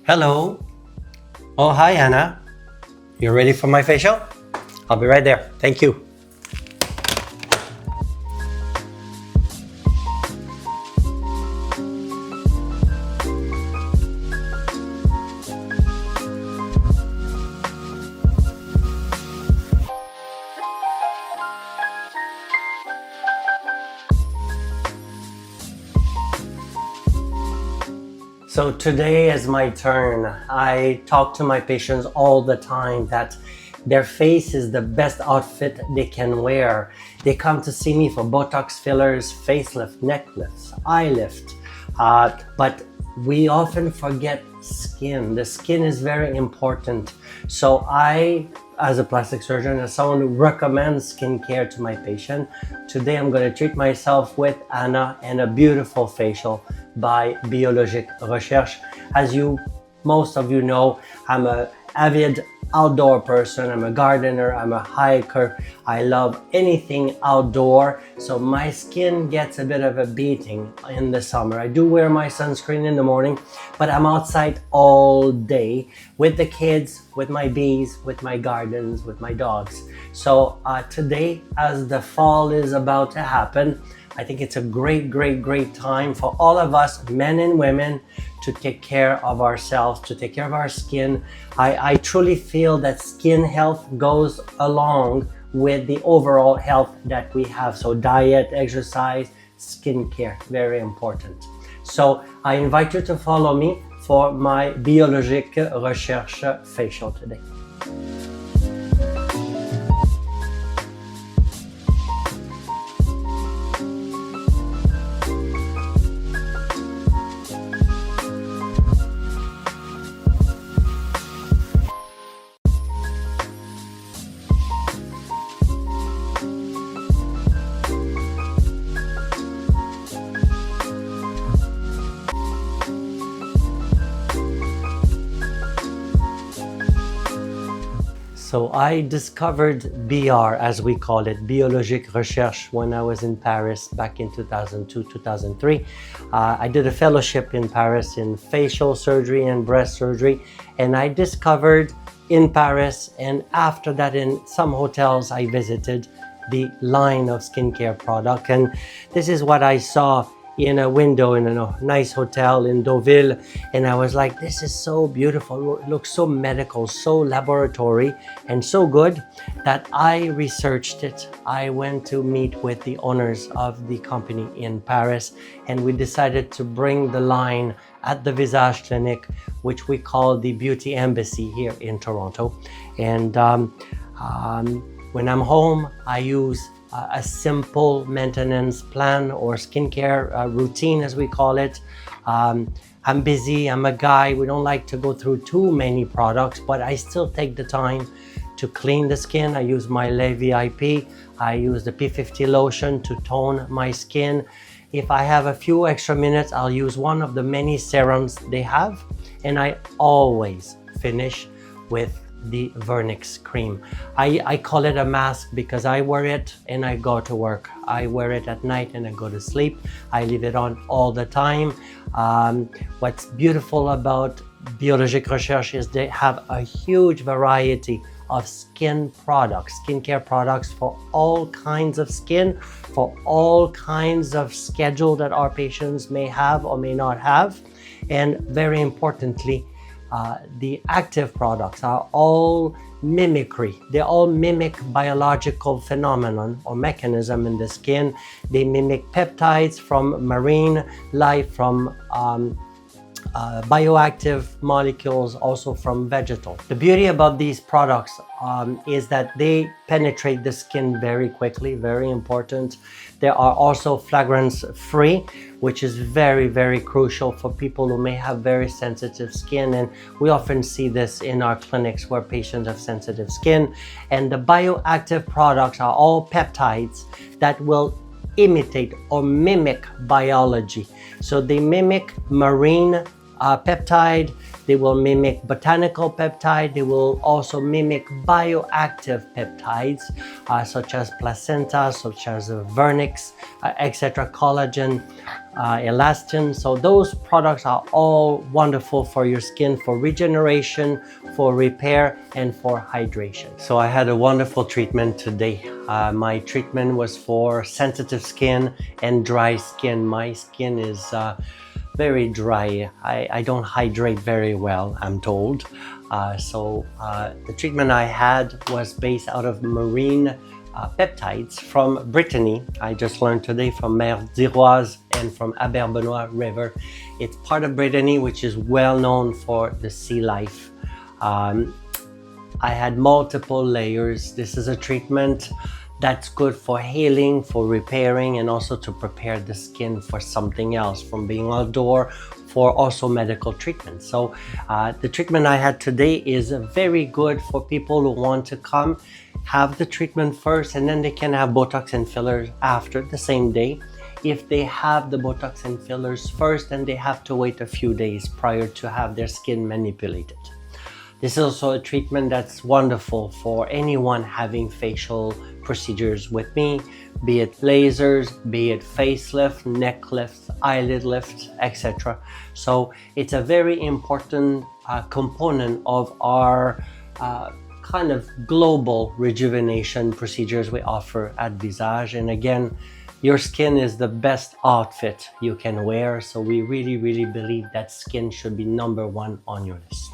Hello. Oh, hi, Anna. You ready for my facial? I'll be right there. Thank you. So today is my turn. I talk to my patients all the time that their face is the best outfit they can wear. They come to see me for Botox fillers, facelift, neck lifts, eye lift. But we often forget skin. The skin is very important. So I, as a plastic surgeon, as someone who recommends skincare to my patient, today I'm going to treat myself with Anna and a beautiful facial by Biologique Recherche. As most of you know, I'm an avid outdoor person. I'm a gardener, I'm a hiker. I love anything outdoor. So my skin gets a bit of a beating in the summer. I do wear my sunscreen in the morning, but I'm outside all day with the kids, with my bees, with my gardens, with my dogs. So today, as the fall is about to happen, I think it's a great time for all of us, men and women, to take care of ourselves, to take care of our skin. I truly feel that skin health goes along with the overall health that we have. So diet, exercise, skincare, very important. So I invite you to follow me for my Biologique Recherche facial today. So I discovered BR, as we call it, Biologique Recherche, when I was in Paris back in 2002, 2003. I did a fellowship in Paris in facial surgery and breast surgery, and I discovered in Paris, and after that in some hotels I visited, the line of skincare product. And this is what I saw in a window in a nice hotel in Deauville, and I was like, this is so beautiful, it looks so medical, so laboratory, and so good that I researched it. I went to meet with the owners of the company in Paris, and we decided to bring the line at the Visage Clinic, which we call the Beauty Embassy here in Toronto. And when I'm home, I use a simple maintenance plan or skincare routine, as we call it. I'm busy, I'm a guy, we don't like to go through too many products, but I still take the time to clean the skin. I use my Le VIP, I use the P50 lotion to tone my skin. If I have a few extra minutes, I'll use one of the many serums they have, and I always finish with the Vernix cream. I call it a mask because I wear it and I go to work. I wear it at night and I go to sleep. I leave it on all the time. What's beautiful about Biologique Recherche is they have a huge variety of skincare products for all kinds of skin, for all kinds of schedule that our patients may have or may not have. And very importantly, the active products are all mimicry. They all mimic biological phenomenon or mechanism in the skin. They mimic peptides from marine life, from bioactive molecules, also from vegetal. The beauty about these products is that they penetrate the skin very quickly, very important. They are also fragrance-free, which is very crucial for people who may have very sensitive skin. And we often see this in our clinics where patients have sensitive skin. And the bioactive products are all peptides that will imitate or mimic biology. So they mimic marine peptide, They will mimic botanical peptide. They will also mimic bioactive peptides, such as placenta, such as vernix, etc., collagen, elastin. So those products are all wonderful for your skin, for regeneration, for repair, and for hydration. So I had a wonderful treatment today. My treatment was for sensitive skin and dry skin. My skin is very dry. I don't hydrate very well, I'm told. The treatment I had was based out of marine peptides from Brittany. I just learned today from Mer d'Iroise and from Aber-Benoit River. It's part of Brittany, which is well known for the sea life. I had multiple layers. This is a treatment that's good for healing, for repairing, and also to prepare the skin for something else, from being outdoor, for also medical treatment. So the treatment I had today is very good for people who want to come, have the treatment first, and then they can have Botox and fillers after the same day. If they have the Botox and fillers first, then they have to wait a few days prior to have their skin manipulated. This is also a treatment that's wonderful for anyone having facial procedures with me, be it lasers, be it facelift, neck lifts, eyelid lifts, etc. So it's a very important component of our kind of global rejuvenation procedures we offer at Visage. And again, your skin is the best outfit you can wear. So we really, really believe that skin should be number one on your list.